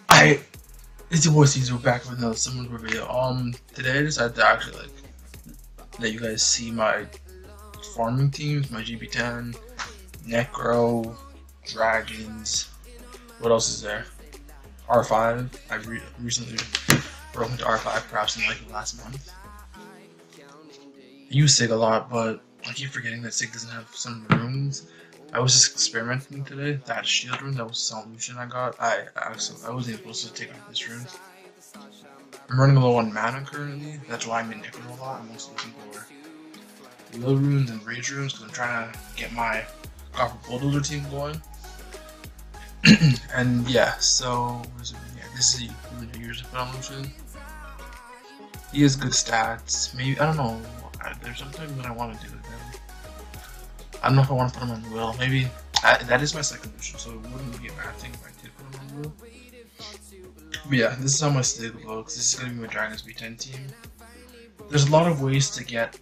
I It's your boy Caesar back with another similar video. Today I decided to actually let you guys see my farming teams, my GB10, Necro, Dragons. What else is there? R5. I recently broke into R5, perhaps in like the last month. I use SIG a lot, but I keep forgetting that SIG doesn't have some runes. I was just experimenting today. That shield rune, that was a solution I got. I wasn't supposed to take off this rune. I'm running low on mana currently. That's why I'm in Necro a lot. I'm also looking for low runes and rage runes because I'm trying to get my Copper Bulldozer team going. And yeah, so this is the New Year's evolution. He has good stats. Maybe I don't know. There's something that I want to do with him. I don't know if I want to put him on Will. Maybe that is my second mission, so it wouldn't be a bad thing if I did put him on Will. But yeah, this is how my state looks. This is gonna be my Dragons B10 team. There's a lot of ways to get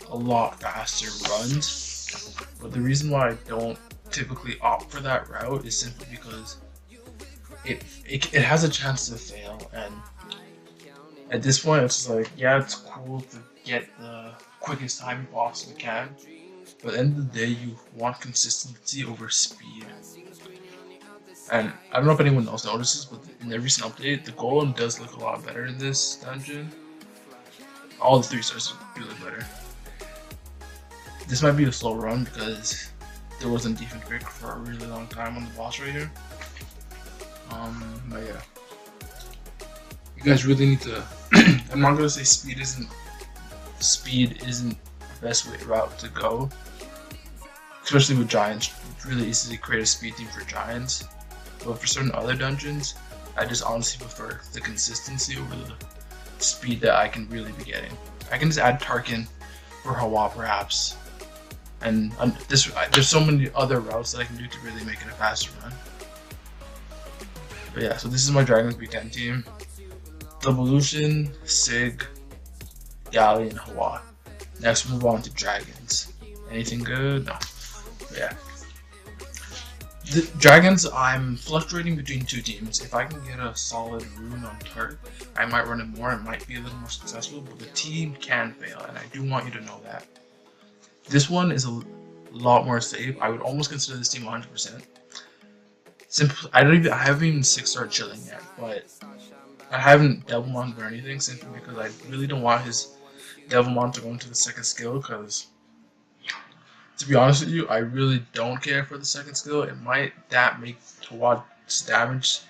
a lot faster runs, but the reason why I don't typically opt for that route is simply because it has a chance to fail, and at this point it's just like, yeah, it's cool to get the quickest time you possibly can, but at the end of the day you want consistency over speed. And I don't know if anyone else notices, but in the recent update the golem does look a lot better in this dungeon. All the 3 stars do look better. This might be a slow run because there wasn't defense break for a really long time on the boss right here. But yeah, you guys really need to. I'm not gonna say speed isn't the best route to go, especially with giants. It's really easy to create a speed team for giants, but for certain other dungeons, I just honestly prefer the consistency over the speed that I can really be getting. I can just add Tarkin for Hawa perhaps. And there's so many other routes that I can do to really make it a faster run. But yeah, so this is my Dragons B10 team. Devolution, Sig, Galley, and Hawa. Next, move on to Dragons. Anything good? No. But yeah. The Dragons, I'm fluctuating between 2 teams. If I can get a solid rune on Tart, I might run it more. It might be a little more successful, but the team can fail, and I do want you to know that. This one is a lot more safe. I would almost consider this team 100%. I haven't even 6-star chilling yet, but I haven't Devilmon or anything simply because I really don't want his Devilmon to go into the second skill. Because to be honest with you, I really don't care for the second skill. It might make Tawad's damage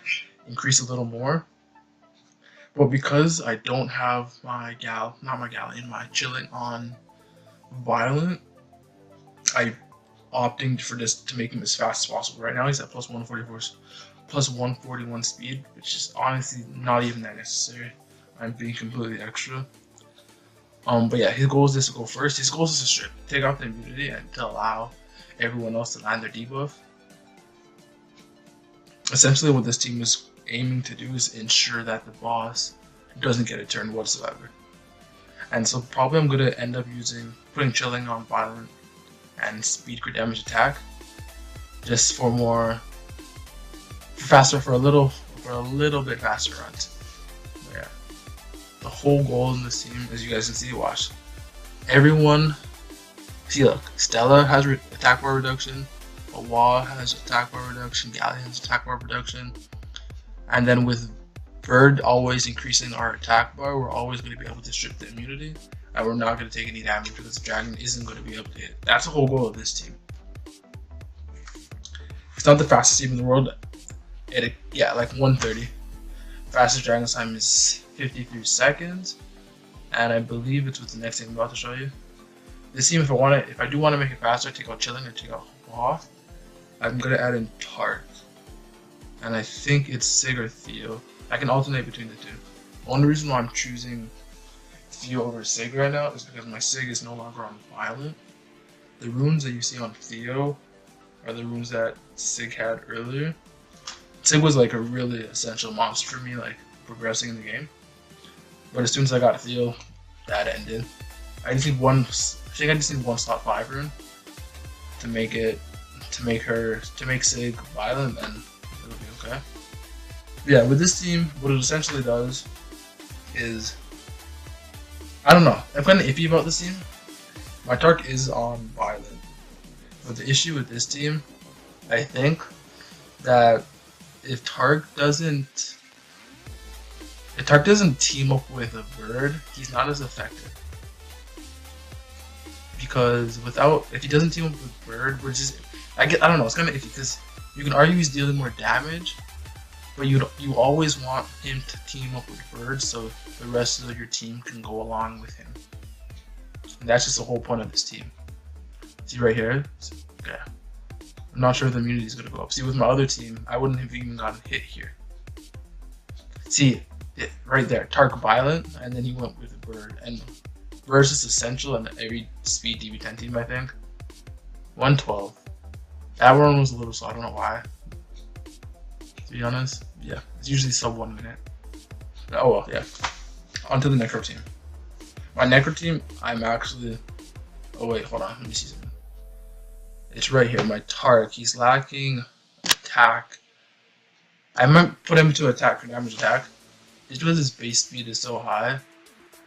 increase a little more, but because I don't have my my chilling on Violent, I opting for this to make him as fast as possible. Right now he's at plus 141 speed, which is honestly not even that necessary. I'm being completely extra. But yeah, his goal is this to go first. His goal is to strip, take off the immunity, and to allow everyone else to land their debuff. Essentially, what this team is aiming to do is ensure that the boss doesn't get a turn whatsoever. And so probably I'm gonna end up putting chilling on Violent and speed crit damage attack, just for a little bit faster runs. But yeah, the whole goal in this team, as you guys can see, watch. Everyone, see, look, Stella has attack bar reduction, Awa has attack bar reduction, Galley has attack bar reduction, and then with Bird always increasing our attack bar, we're always going to be able to strip the immunity, and we're not going to take any damage because the dragon isn't going to be able to hit. That's the whole goal of this team. It's not the fastest team in the world. Yeah, like 130. Fastest dragon time is 53 seconds, and I believe it's with the next thing I'm about to show you. This team, if I do want to make it faster, take out chilling and take out off. I'm going to add in Tart, and I think it's Sig or Theo. I can alternate between the 2. The only reason why I'm choosing Theo over Sig right now is because my Sig is no longer on Violent. The runes that you see on Theo are the runes that Sig had earlier. Sig was like a really essential monster for me, like progressing in the game. But as soon as I got Theo, that ended. I just need one. I think I just need one slot 5 rune to make Sig violent, and it'll be okay. Yeah, with this team, what it essentially does is, I don't know. I'm kind of iffy about this team. My Tark is on violent, but the issue with this team, I think, that if Tark doesn't team up with a bird, he's not as effective. Because if he doesn't team up with bird, I don't know, it's kind of iffy because you can argue he's dealing more damage, but you always want him to team up with bird so the rest of your team can go along with him. And that's just the whole point of this team. See right here? Okay. I'm not sure if the immunity is going to go up. See, with my other team, I wouldn't have even gotten hit here. See, right there, Tark violent, and then he went with a bird. And bird is essential in every speed DB10 team, I think. 112. That one was a little slow, I don't know why. To be honest, yeah, it's usually sub 1 minute. Oh well, yeah. On to the Necro team. My Necro team, I'm actually... Oh wait, hold on, let me see something. It's right here, my Tark. He's lacking attack. I might put him into attack for damage attack. Just because his base speed is so high,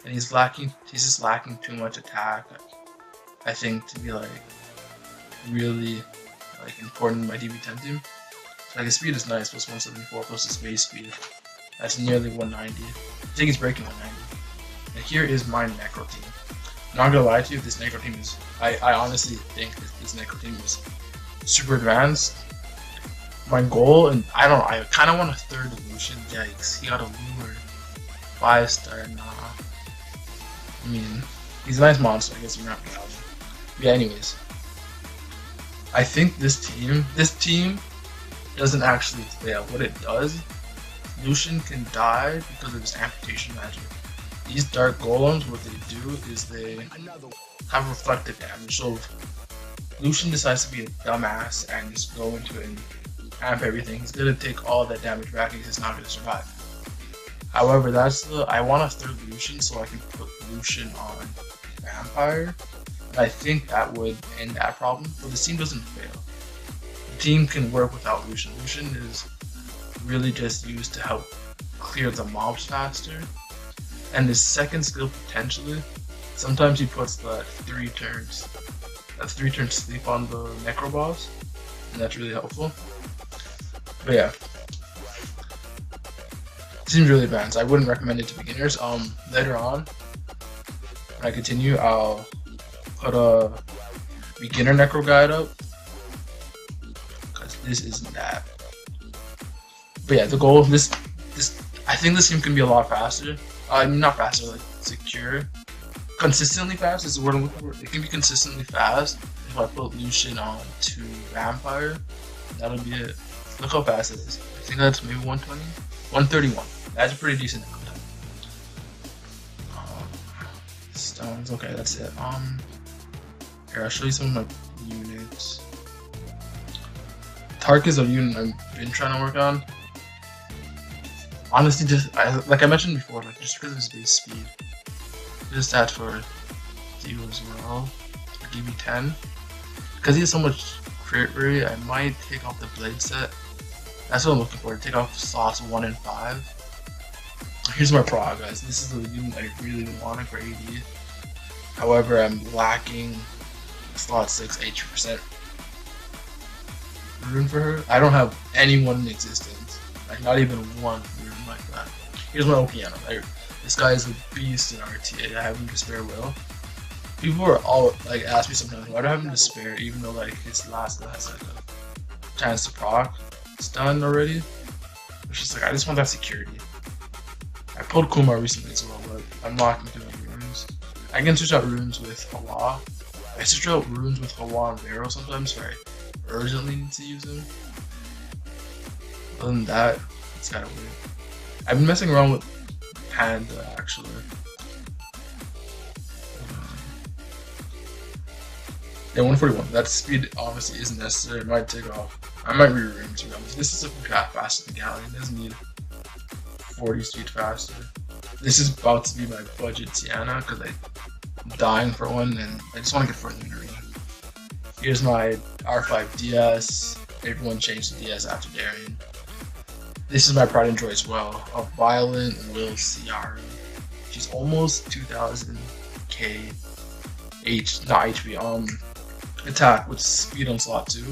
and he's just lacking too much attack, I think, to be like really like important in my DB10 team. So like his speed is nice, plus 174 plus his base speed. That's nearly 190. I think he's breaking 190. And here is my Necro team. Not gonna lie to you, this Necro team is, I honestly think this Necro team is super advanced. My goal, and I kind of want a 3rd Lucian. Yikes, he got a lure. 5-star, nah. I mean, he's a nice monster, I guess we're not gonna. Yeah, anyways. I think this team doesn't actually fail. What it does, Lucian can die because of his amputation magic. These Dark Golems, what they do is they have reflective damage. So if Lucian decides to be a dumbass and just go into it and amp everything, he's gonna take all that damage back and he's just not gonna survive. However, I want a 3rd Lucian so I can put Lucian on Vampire. And I think that would end that problem, but the team doesn't fail. The team can work without Lucian. Lucian is really just used to help clear the mobs faster. And his 2nd skill potentially, sometimes he puts that 3 turn sleep on the Necro boss, and that's really helpful. But yeah, it seems really advanced. I wouldn't recommend it to beginners. Later on, when I continue, I'll put a beginner Necro guide up, because this isn't that. But yeah, the goal, I think this team can be a lot faster. I mean, not faster, like secure. Consistently fast is the word I'm looking for. It can be consistently fast if I put Lucian on to Vampire. That'll be it. Look how fast it is. I think that's maybe 120? 131. That's a pretty decent time. Stones, okay, that's it. Here, I'll show you some of my units. Tark is a unit I've been trying to work on. Honestly, like I mentioned before, like just because of his base speed. Just that for Dio as well, for DB10. Because he has so much crit rate, I might take off the blade set. That's what I'm looking for, take off slots 1 and 5. Here's my prog, guys. This is the unit I really been wanting for AD. However, I'm lacking slot 6 80% rune for her. I don't have anyone in existence. Like, not even one rune like that. Here's my piano. This guy is a beast in RTA. I have him to spare will. People are all like ask me sometimes, why do I have him to spare even though like his last guy has like a chance to proc. It's done already. It's just like I just want that security. I pulled Kumar recently as well, but I'm locking through runes. I can switch out runes with Hawa. I switch out runes with Hawa and Vero sometimes if I urgently need to use them. Other than that, it's kind of weird. I've been messing around with Panda actually. Yeah, 141. That speed obviously isn't necessary. It might take off. I might re-ring to be honest. This is a path faster than Galleon. It doesn't need 40 speed faster. This is about to be my budget Tiana because I dying for one, and I just want to get further in arena. Here's my R5 DS. Everyone changed the DS after Darien. This is my pride and joy as well. A Violent Will Ciara. She's almost 2000k not HP, attack with speed on slot 2.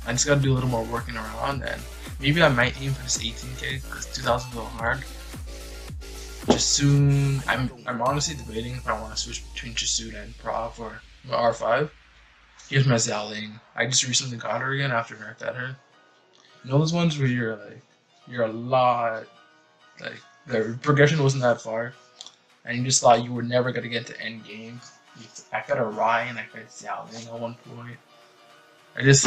I just gotta do a little more working around, and maybe I might aim for this 18k because 2000 is a little hard. Jasoon, I'm honestly debating if I want to switch between Jasoon and Prof or R5. Here's my Xiaoling. I just recently got her again after nerf at her. You know those ones where you're a lot, like, the progression wasn't that far, and you just thought you were never gonna get to end game. I got a Ryan, I got Xiaoling at one point. I just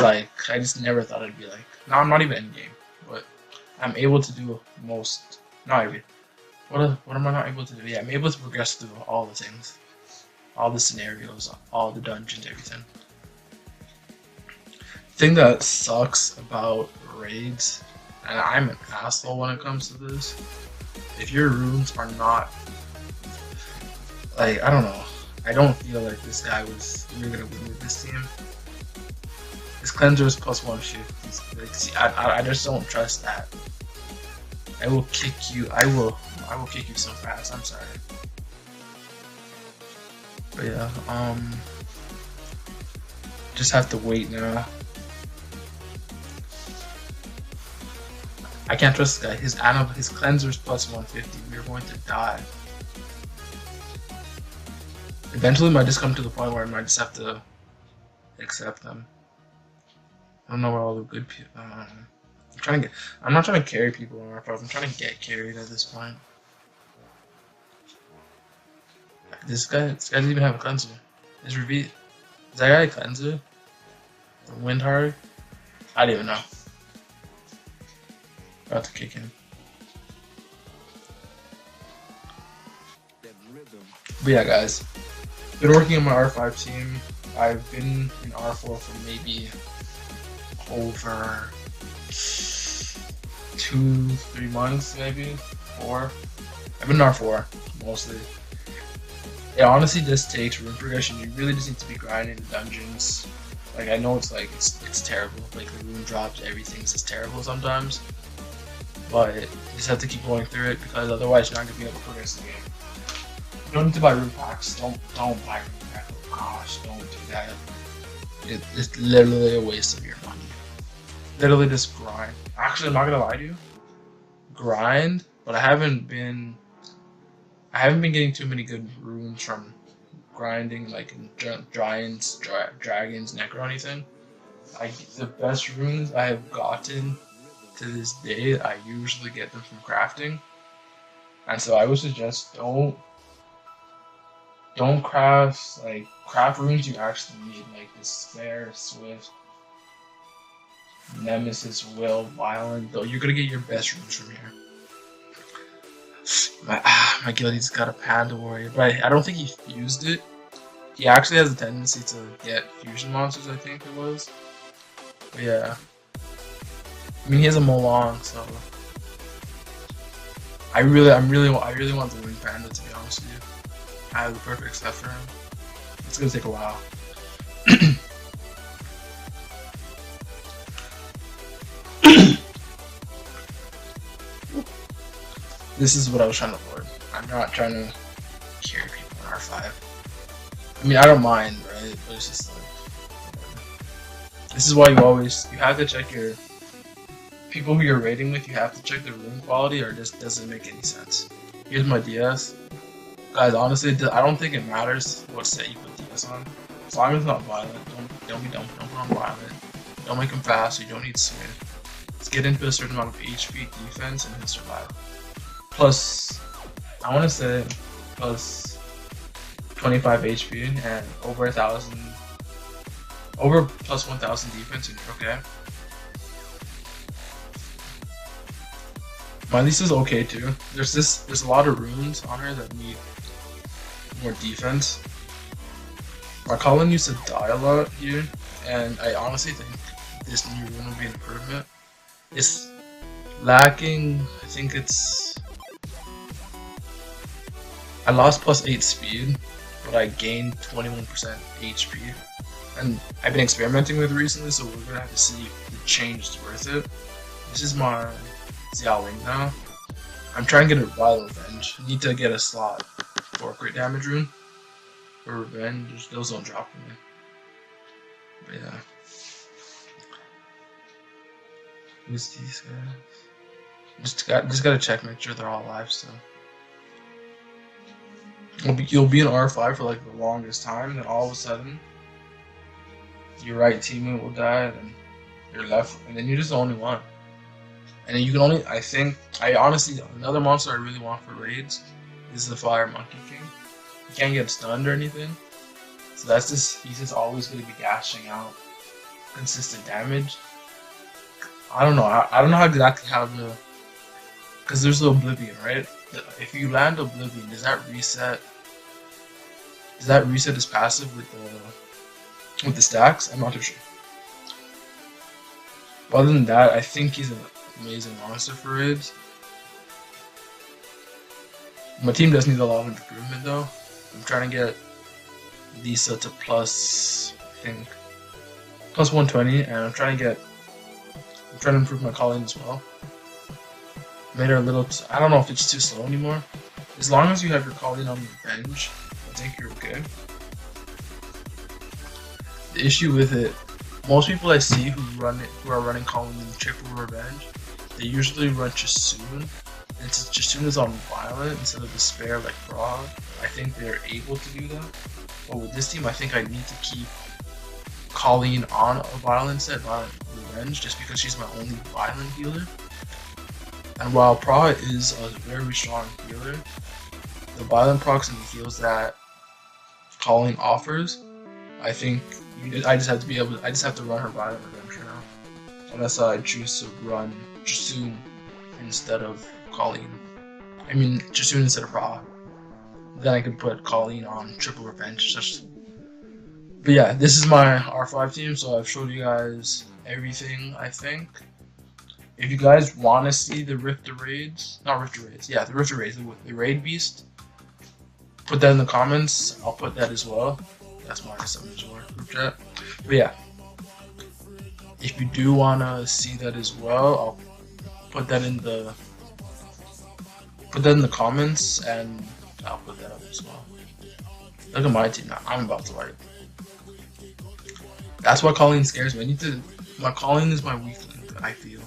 never thought I'd be like, no, I'm not even end game, but I'm able to do most, not even, what am I not able to do? Yeah, I'm able to progress through all the things, all the scenarios, all the dungeons, everything. The thing that sucks about raids, and I'm an asshole when it comes to this, if your runes are not, like, I don't know, I don't feel like this guy you're gonna win with this team. His cleanser is plus 150. Like, see, I just don't trust that. I will kick you. I will kick you so fast. I'm sorry. But yeah, just have to wait now. I can't trust this guy. His cleanser is plus 150. We're going to die. Eventually, it might just come to the point where I might just have to accept them. I don't know where all the good people. I'm not trying to carry people on R5. I'm trying to get carried at this point. This guy doesn't even have a cleanser. Is that guy a cleanser? The Windhard? I don't even know. About to kick him. But yeah, guys. Been working on my R5 team. I've been in R4 for maybe over 2-3 months, maybe 4. I've been in R4 mostly. It honestly just takes rune progression. You really just need to be grinding the dungeons. Like, I know it's terrible. Like, the rune drops, everything's just terrible sometimes. But you just have to keep going through it because otherwise you're not gonna be able to progress the game. You don't need to buy rune packs. Don't buy rune packs. Oh gosh, don't do that. It's literally a waste of your money. Literally just grind. Actually, I'm not gonna lie to you. Grind, but I haven't been getting too many good runes from grinding, like in Giants, Dragons, Necro, or anything. The best runes I have gotten to this day, I usually get them from crafting. And so I would suggest don't craft runes you actually need, like Despair, Swift, Nemesis, Will, Violent. Though you're gonna get your best runes from here. My guilty's got a Panda Warrior, but I don't think he fused it. He actually has a tendency to get fusion monsters, I think it was. But yeah. I mean, he has a Molong, so I really want the Wing Panda, to be honest with you. I have the perfect stuff for him. It's gonna take a while. This is what I was trying to avoid. I'm not trying to carry people in R5. I mean, I don't mind, right? But it's just like, whatever. This is why you have to check your people who you're raiding with. You have to check their rune quality, or it just doesn't make any sense. Here's my DS. Guys, honestly, I don't think it matters what set you put DS on. As long as it's not violent, don't be dumb. Don't put on violent. Don't make him fast. You don't need swing. Let's get into a certain amount of HP, defense, and he'll survive. Plus, I want to say plus 25 HP and over 1,000, over plus 1,000 defense, and you're okay. My Lisa is okay too. There's a lot of runes on her that need more defense. My Colin used to die a lot here, and I honestly think this new rune will be an improvement. It's lacking, I think it's, I lost plus 8 speed, but I gained 21% HP. And I've been experimenting with it recently, so we're gonna have to see if the change is worth it. This is my Xiaoling now. I'm trying to get a Violent Revenge. I need to get a slot for a crit damage rune. For Revenge, those don't drop for me. But yeah. Who's these guys? Just gotta check, make sure they're all alive still. You'll be in R5 for like the longest time, then all of a sudden your right teammate will die, and then your left, and then you're just the only one. And then you can only, I honestly, another monster I really want for raids is the Fire Monkey King. He can't get stunned or anything, so that's just, he's just always going to be dashing out consistent damage. I don't know exactly how to, because there's the Oblivion, right? If you land Oblivion, does that reset his passive with the stacks? I'm not too sure. Other than that, I think he's an amazing monster for raids. My team does need a lot of improvement though. I'm trying to get Lisa to plus, I think, plus 120, and I'm trying to improve my Colleen as well. Made her a little, I don't know if it's too slow anymore. As long as you have your Colleen on Revenge, I think you're okay. The issue with it, most people I see who are running Colleen in triple Revenge, they usually run Jasoon. And since Jasoon is on Violent instead of Despair like Frog, I think they're able to do that. But with this team, I think I need to keep Colleen on a Violent set, Violent Revenge, just because she's my only Violent healer. And while Pra is a very strong healer, the Violent procs and the heals that Colleen offers, I think I just have to run her Violent Revenge for now. Unless I choose to run Jasoon instead of Colleen. I mean Jasoon instead of Pra. Then I could put Colleen on triple Revenge. But yeah, this is my R5 team, so I've showed you guys everything, I think. If you guys want to see the the raid beast, put that in the comments. I'll put that as well. That's my group chat. But yeah, if you do want to see that as well, I'll put that in the comments, and I'll put that up as well. Look at my team now. I'm about to wipe. That's why Colleen scares me. My Colleen is my weak link, I feel.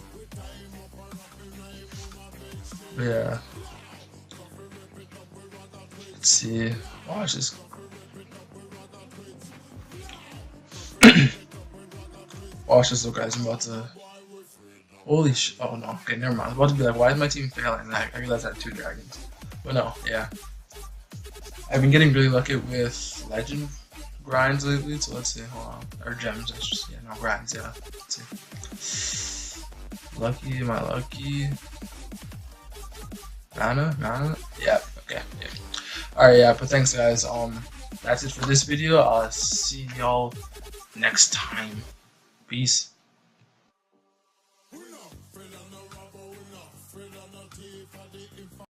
But yeah. Let's see. Watch this. Watch this, though, guys. I'm about to. Holy sh! Oh no. Okay, never mind. I was about to be like, why is my team failing? And I realized I had 2 dragons. But no, yeah. I've been getting really lucky with legend grinds lately, so let's see. Hold on. Or gems. That's just, yeah, no grinds. Yeah. Let's see. Lucky. Am I lucky? Nana? Yeah. Okay. Yeah. Alright, yeah, but thanks guys. That's it for this video. I'll see y'all next time. Peace.